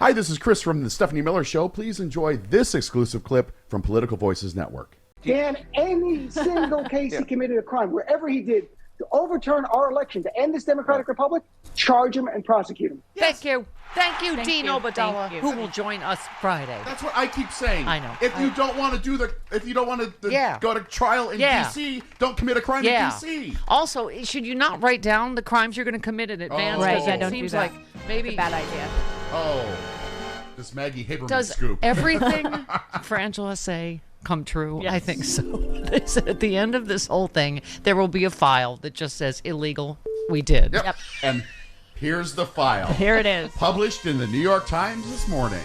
Hi, this is Chris from the Stephanie Miller Show. Please enjoy this exclusive clip from Political Voices Network. Dan, any single case he committed a crime, wherever he did, to overturn our election, to end this democratic republic, charge him and prosecute him. Thank you. Thank you, Dean Obadala, who will join us Friday. That's what I keep saying. I know. If you don't want to go to trial in D.C., don't commit a crime in D.C. Also, should you not write down the crimes you're going to commit in advance? Right, It don't seems do that. like maybe It's a bad idea. Oh, this Maggie Haberman Does scoop. everything for Angela say come true? Yes. I think so. They said at the end of this whole thing, there will be a file that just says illegal. We did. Yep. And here's the file. Here it is. Published in the New York Times this morning.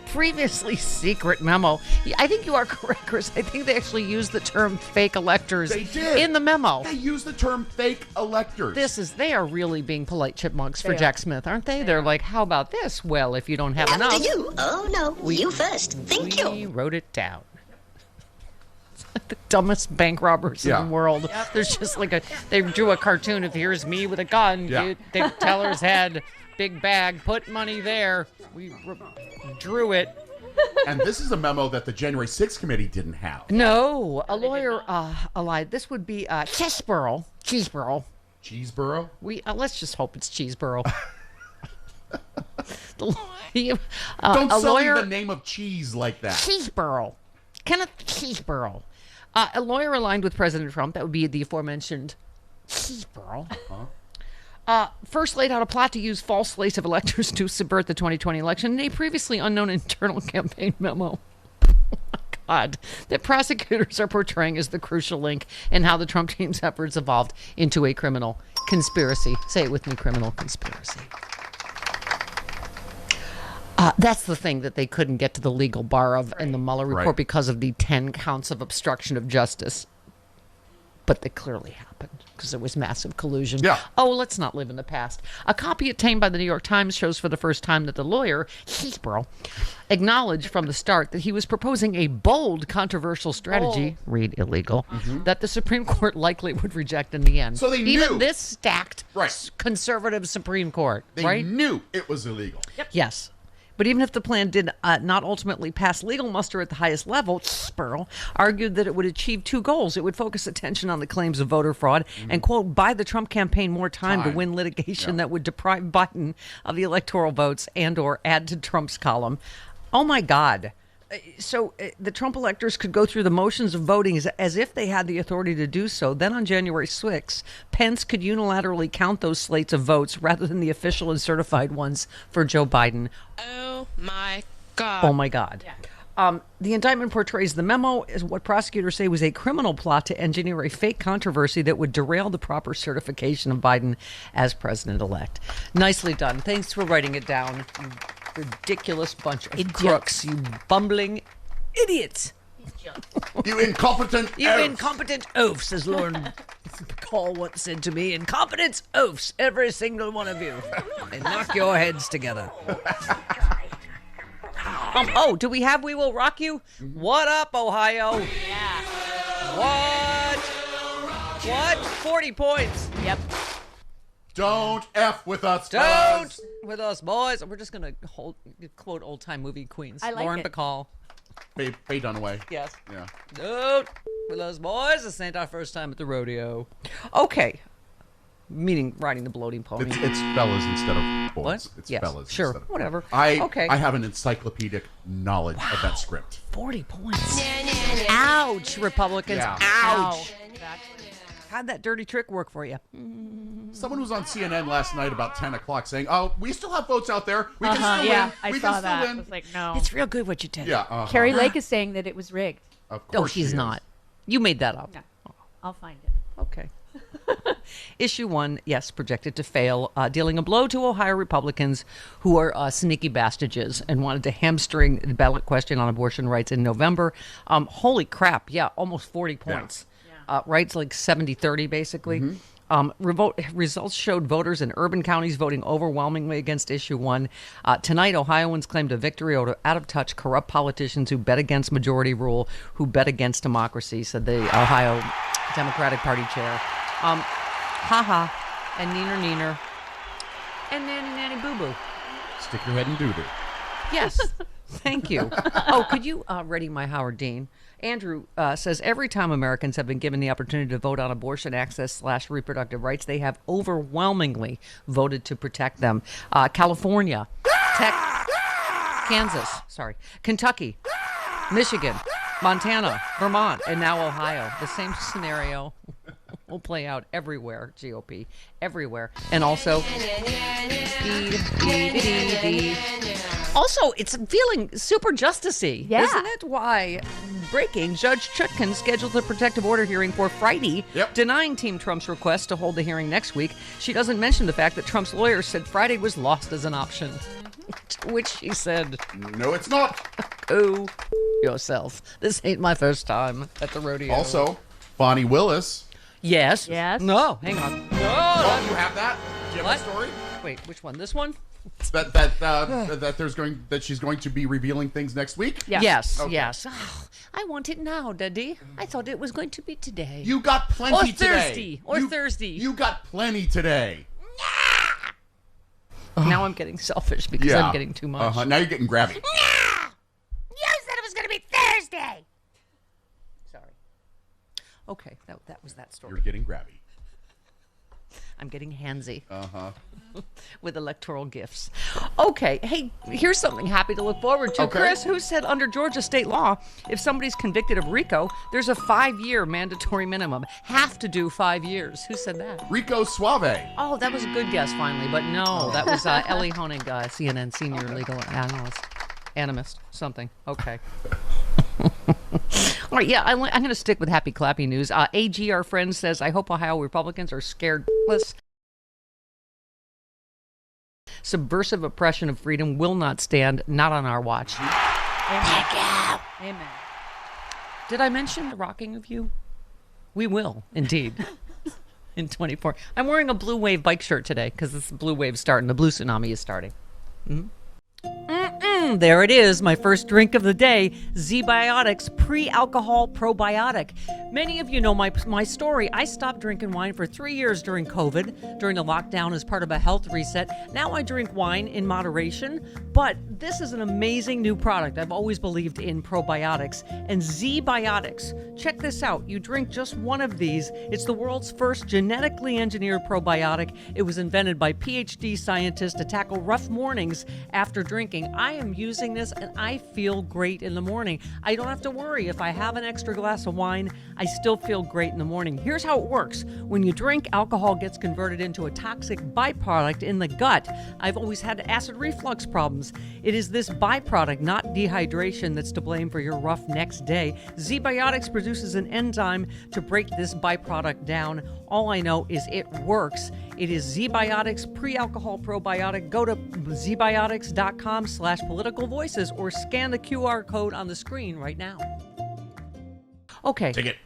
Previously secret memo. I think you are correct, Chris. I think they actually used the term fake electors They did. in the memo. They use the term fake electors. They are really being polite chipmunks for Jack Smith, aren't they? They're like, how about this? Well, if you don't have enough. After you. Oh, no. You first. Thank you. We wrote it down. It's like the dumbest bank robbers in the world. There's just like they drew a cartoon of here's me with a gun. Yeah. The teller's head, big bag, put money there. We drew it. And this is a memo that the January 6th committee didn't have. No, a lawyer lied. This would be Cheeseborough. Cheeseborough? Let's just hope it's Cheeseborough. Don't a sell lawyer, me the name of cheese like that. Cheeseborough. Kenneth Cheeseborough. A lawyer aligned with President Trump, that would be the aforementioned Cheeseborough, first laid out a plot to use false slates of electors to subvert the 2020 election in a previously unknown internal campaign memo. Oh my God. That prosecutors are portraying as the crucial link in how the Trump team's efforts evolved into a criminal conspiracy. Say it with me, criminal conspiracy. That's the thing that they couldn't get to the legal bar of in the Mueller report because of the 10 counts of obstruction of justice. But they clearly happened because there was massive collusion. Yeah. Oh, let's not live in the past. A copy obtained by the New York Times shows for the first time that the lawyer, Cheeseborough, acknowledged from the start that he was proposing a bold, controversial strategy, read illegal, that the Supreme Court likely would reject in the end. So they Even knew. this stacked conservative Supreme Court, They knew it was illegal. Yes. But even if the plan did not ultimately pass legal muster at the highest level, Spurl argued that it would achieve two goals. It would focus attention on the claims of voter fraud and, quote, buy the Trump campaign more time to win litigation that would deprive Biden of the electoral votes and or add to Trump's column. Oh, my God. So the Trump electors could go through the motions of voting as if they had the authority to do so. Then on January 6th, Pence could unilaterally count those slates of votes rather than the official and certified ones for Joe Biden. Oh, my God. Oh, my God. Yeah. The indictment portrays the memo as what prosecutors say was a criminal plot to engineer a fake controversy that would derail the proper certification of Biden as president-elect. Nicely done. Thanks for writing it down, you ridiculous bunch of crooks, you bumbling idiots. You incompetent You oafs. incompetent oafs, as Lauren Call once said to me. Incompetence oafs, every single one of you. And knock your heads together. Do we have We Will Rock You? What up, Ohio? Yeah. What? 40 points. Yep. Don't F with us, Don't fellas. with us, boys. We're just going to quote old-time movie queens. I like Lauren it. Bacall. Faye Dunaway. Yes. Yeah. Don't with us, boys. This ain't our first time at the rodeo. Okay. Meaning riding the bloating pony. It's fellas instead of boys. What? It's Yes, fellas. sure, instead of whatever. I Okay. I have an encyclopedic knowledge of that script. 40 points. Ouch, Republicans. Yeah. Ouch. Exactly. How'd that dirty trick work for you? Someone was on CNN last night about 10 o'clock saying, "Oh, we still have votes out there. We can still Yeah, win. I we saw can that. still I win." was like, no. It's real good what you did. Yeah. Carrie Lake is saying that it was rigged. Of No, course she's she is. not. You made that up. No, I'll find it. Okay. Issue 1, yes, projected to fail, dealing a blow to Ohio Republicans who are sneaky bastages and wanted to hamstring the ballot question on abortion rights in November. Holy crap, yeah, almost 40 points. Rights like 70-30, basically. Results showed voters in urban counties voting overwhelmingly against Issue 1. Tonight, Ohioans claimed a victory over out-of-touch, corrupt politicians who bet against majority rule, who bet against democracy, said the Ohio Democratic Party chair. Ha-ha, and neener, and nanny, boo-boo. Stick your head in doo-doo. Yes. Thank you. Oh, could you ready my Howard Dean? Andrew says every time Americans have been given the opportunity to vote on abortion access / reproductive rights, they have overwhelmingly voted to protect them. California, Kansas, Kentucky, Michigan, Montana, Vermont, and now Ohio. The same scenario will play out everywhere, GOP, everywhere. And also, it's feeling super justicey, isn't it? Why? Breaking, Judge Chutkan scheduled a protective order hearing for Friday, denying Team Trump's request to hold the hearing next week. She doesn't mention the fact that Trump's lawyers said Friday was lost as an option. To which she said, no, it's not. Go yourself. This ain't my first time at the rodeo. Also, Bonnie Willis. Yes. No, hang on. No. Oh, you have that? Do you have a story? Wait, which one? This one? That she's going to be revealing things next week? Yeah. Yes, okay. Yes. Oh, I want it now, Daddy. I thought it was going to be today. You got plenty today. Thursday. You got plenty today. Now I'm getting selfish because I'm getting too much. Now you're getting grabby. You said it was going to be Thursday. Sorry. Okay, that was that story. You're getting grabby. I'm getting handsy. With electoral gifts. Okay, hey, here's something happy to look forward to. Okay. Chris, who said under Georgia state law, if somebody's convicted of RICO, there's a 5-year mandatory minimum. Have to do 5 years. Who said that? Rico Suave. Oh, that was a good guess finally, but no, that was Ellie Honig, CNN senior legal analyst, something. Okay. All right, yeah, I'm going to stick with happy clappy news. AG, our friend, says, I hope Ohio Republicans are scared. Subversive oppression of freedom will not stand, not on our watch. Amen. Amen. Did I mention the rocking of you? We will, indeed. In 24. I'm wearing a Blue Wave bike shirt today because this Blue Wave's starting. The Blue Tsunami is starting. There it is, my first drink of the day, Z-Biotics pre-alcohol probiotic. Many of you know my story. I stopped drinking wine for 3 years during COVID, during the lockdown as part of a health reset. Now I drink wine in moderation, but this is an amazing new product. I've always believed in probiotics. And Z-Biotics, check this out. You drink just one of these. It's the world's first genetically engineered probiotic. It was invented by PhD scientists to tackle rough mornings after drinking. I am using this and I feel great in the morning. I don't have to worry if I have an extra glass of wine, I still feel great in the morning. Here's how it works. When you drink, alcohol gets converted into a toxic byproduct in the gut. I've always had acid reflux problems. It is this byproduct, not dehydration, that's to blame for your rough next day. Z-Biotics produces an enzyme to break this byproduct down. All I know is it works. It is Z-Biotics pre-alcohol probiotic. Go to zbiotics.com/political voices or scan the QR code on the screen right now. Okay. Take it.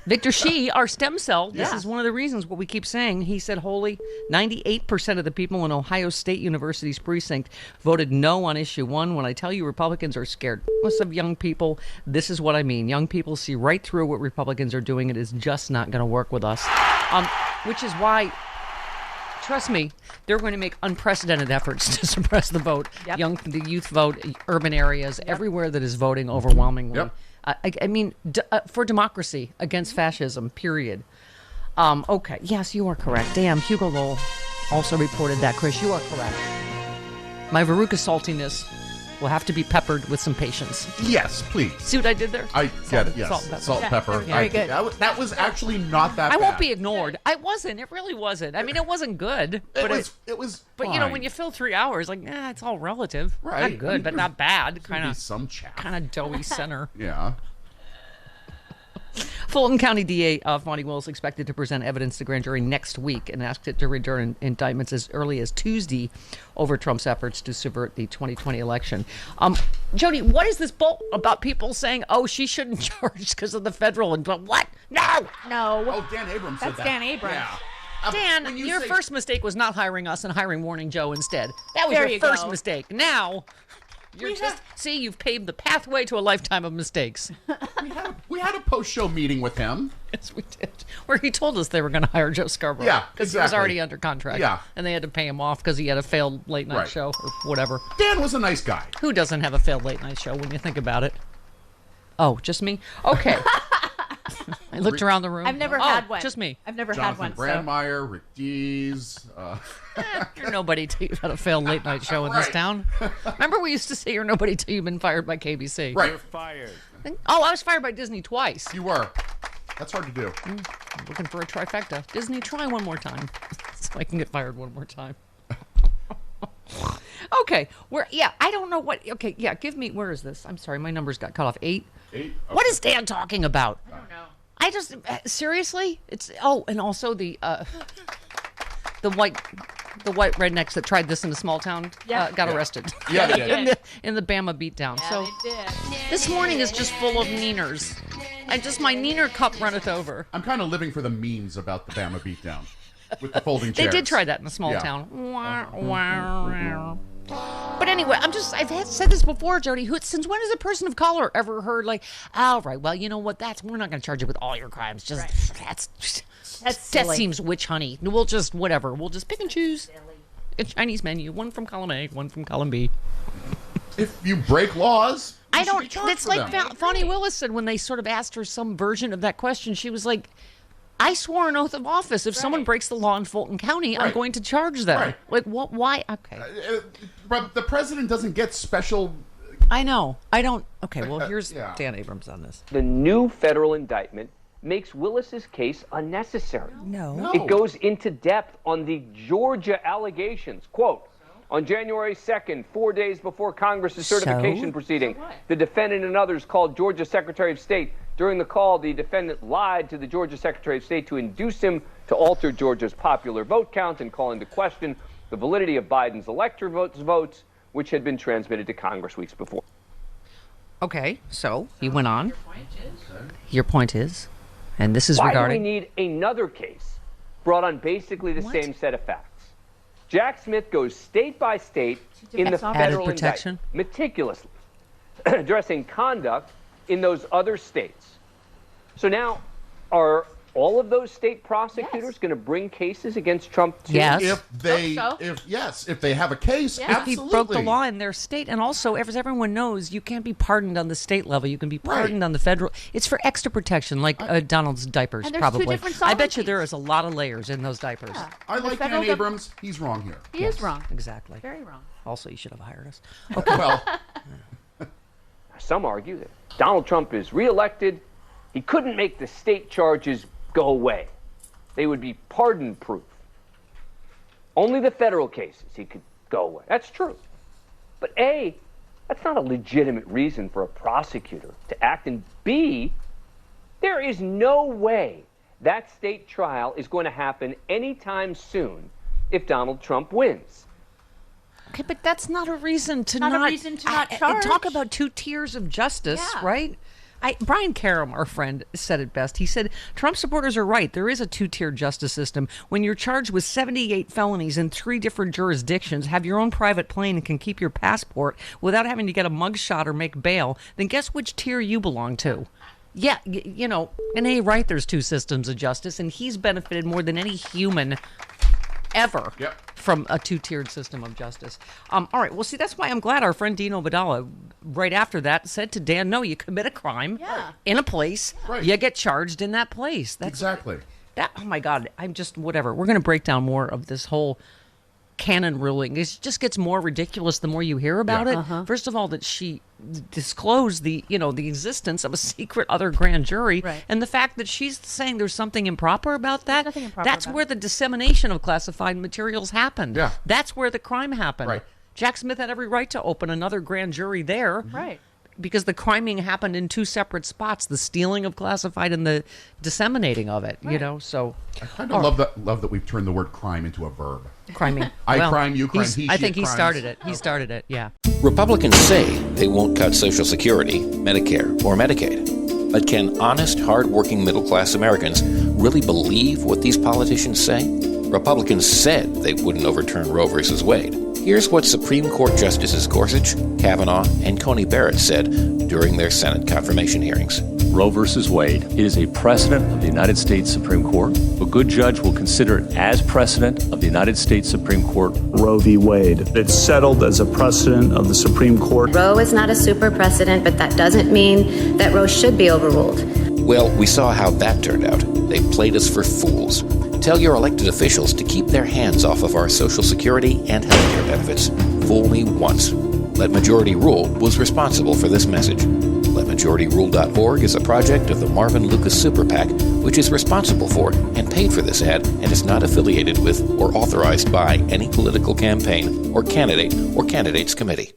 Victor Shi, our stem cell, this is one of the reasons what we keep saying. He said, holy, 98% of the people in Ohio State University's precinct voted no on issue 1. When I tell you Republicans are scared of young people, this is what I mean. Young people see right through what Republicans are doing. It is just not going to work with us. Which is why, trust me, they're going to make unprecedented efforts to suppress the vote. Yep. The youth vote, urban areas, everywhere that is voting overwhelmingly. Yep. I mean, for democracy against fascism, period. Okay. Yes, you are correct. Damn, Hugo Lowell also reported that, Chris. You are correct. My Veruca saltiness will have to be peppered with some patience. Yes, please. See what I did there? I get it, yes. Salt, pepper. Very good. That was actually not that bad. I won't be ignored. I wasn't. It really wasn't. I mean, it wasn't good. It was But, fine. you know, when you fill 3 hours, like, it's all relative. Right. Not good, but not bad. Kind of doughy center. Yeah. Fulton County DA Bonnie Willis expected to present evidence to grand jury next week and asked it to return indictments as early as Tuesday over Trump's efforts to subvert the 2020 election. Jody, what is this bull about people saying, oh, she shouldn't charge because of the federal and what? No! Oh, Dan Abrams said that. That's Dan Abrams. Yeah. Dan, your first mistake was not hiring us and hiring Morning Joe instead. That was There your you first go. mistake. Now, You've paved the pathway to a lifetime of mistakes. We had a post-show meeting with him. Yes, we did. Where he told us they were going to hire Joe Scarborough. Yeah, because he was already under contract. Yeah. And they had to pay him off because he had a failed late-night show or whatever. Dan was a nice guy. Who doesn't have a failed late-night show when you think about it? Oh, just me? Okay. I looked around the room. I've never had one. Just me. I've never Jonathan had one. Brandmeier, Rick Dees. You're nobody till you've had a failed late-night show in this town. Remember we used to say you're nobody till you've been fired by KBC. Right. You're fired. Oh, I was fired by Disney twice. You were. That's hard to do. I'm looking for a trifecta. Disney, try one more time so I can get fired one more time. Okay. I don't know what. Okay, yeah, give me. Where is this? I'm sorry, my numbers got cut off. 8? 8? Okay. What is Dan talking about? I don't know. I just. Seriously? And also the white rednecks that tried this in a small town got arrested. Yeah, they did. in the Bama beatdown. Yeah, So they did. this morning is just full of Neeners. My Neener cup runneth over. I'm kind of living for the memes about the Bama beatdown with the folding chairs. They did try that in a small town. But anyway, I've said this before, Jody. Since when has a person of color ever heard all right, well, you know what? We're not going to charge you with all your crimes. That's that silly. seems witch honey. We'll just whatever. We'll just pick and choose. A Chinese menu, one from column A, one from column B. If you break laws, I don't. charged It's for like them. Fonnie Willis said when they sort of asked her some version of that question. She was like, I swore an oath of office. If someone breaks the law in Fulton County, I'm going to charge them. Right. Like, what? Why? Okay. But the president doesn't get special. I know. I don't. Okay, well, here's Dan Abrams on this. The new federal indictment makes Willis's case unnecessary. No. It goes into depth on the Georgia allegations. Quote, on January 2nd, 4 days before Congress's certification proceeding, the defendant and others called Georgia Secretary of State. During the call, the defendant lied to the Georgia Secretary of State to induce him to alter Georgia's popular vote count and call into question the validity of Biden's electoral votes, which had been transmitted to Congress weeks before. Okay, so he went on. Your point is, and this is Why regarding. do we need another case brought on basically the same set of facts? Jack Smith goes state by state in the federal protection indictment, meticulously addressing conduct in those other states. So now, are all of those state prosecutors going to bring cases against Trump too? Yes. If they have a case, If absolutely. he broke the law in their state, and also, as everyone knows, you can't be pardoned on the state level. You can be pardoned on the federal. It's for extra protection, like Donald's diapers, And there's probably. two different I bet you sovereignties. there is a lot of layers in those diapers. Yeah. I like Dan Abrams. He's wrong here. He is wrong. Exactly. Very wrong. Also, you should have hired us. Well, Some argue that Donald Trump is reelected. He couldn't make the state charges go away. They would be pardon-proof. Only the federal cases he could go away. That's true. But A, that's not a legitimate reason for a prosecutor to act. And B, there is no way that state trial is going to happen anytime soon if Donald Trump wins. Okay, but that's not a reason to Not a reason to not charge. Talk about two tiers of justice, right? Brian Karam, our friend, said it best. He said, Trump supporters are right. There is a two-tier justice system. When you're charged with 78 felonies in 3 different jurisdictions, have your own private plane and can keep your passport without having to get a mugshot or make bail, then guess which tier you belong to. Yeah, you know, and right, there's 2 systems of justice, and he's benefited more than any human ever from a 2-tiered system of justice. All right, well, see, that's why I'm glad our friend Dino Badala, right after that, said to Dan, no, you commit a crime in a place, you get charged in that place. That's exactly. Oh, my God, I'm just, whatever. We're going to break down more of this whole canon ruling. It just gets more ridiculous the more you hear about it. First of all, that she disclosed the existence of a secret other grand jury, and the fact that she's saying there's something improper about that. Nothing improper that's about where the dissemination of classified materials happened. Yeah. That's where the crime happened. Right. Jack Smith had every right to open another grand jury there. Right. Because the criming happened in 2 separate spots, the stealing of classified and the disseminating of it, you know, so. I kind of love that we've turned the word crime into a verb. Criming. I crime, you crime, I think he crimes. started it. He started it, yeah. Republicans say they won't cut Social Security, Medicare, or Medicaid. But can honest, hard-working middle-class Americans really believe what these politicians say? Republicans said they wouldn't overturn Roe v. Wade. Here's what Supreme Court Justices Gorsuch, Kavanaugh, and Coney Barrett said during their Senate confirmation hearings. Roe v. Wade, it is a precedent of the United States Supreme Court. A good judge will consider it as precedent of the United States Supreme Court. Roe v. Wade. It's settled as a precedent of the Supreme Court. Roe is not a super precedent, but that doesn't mean that Roe should be overruled. Well, we saw how that turned out. They played us for fools. Tell your elected officials to keep their hands off of our Social Security and health care benefits. Fool me once. Let Majority Rule was responsible for this message. LetMajorityRule.org is a project of the Marvin Lucas Super PAC, which is responsible for and paid for this ad and is not affiliated with or authorized by any political campaign or candidate or candidates committee.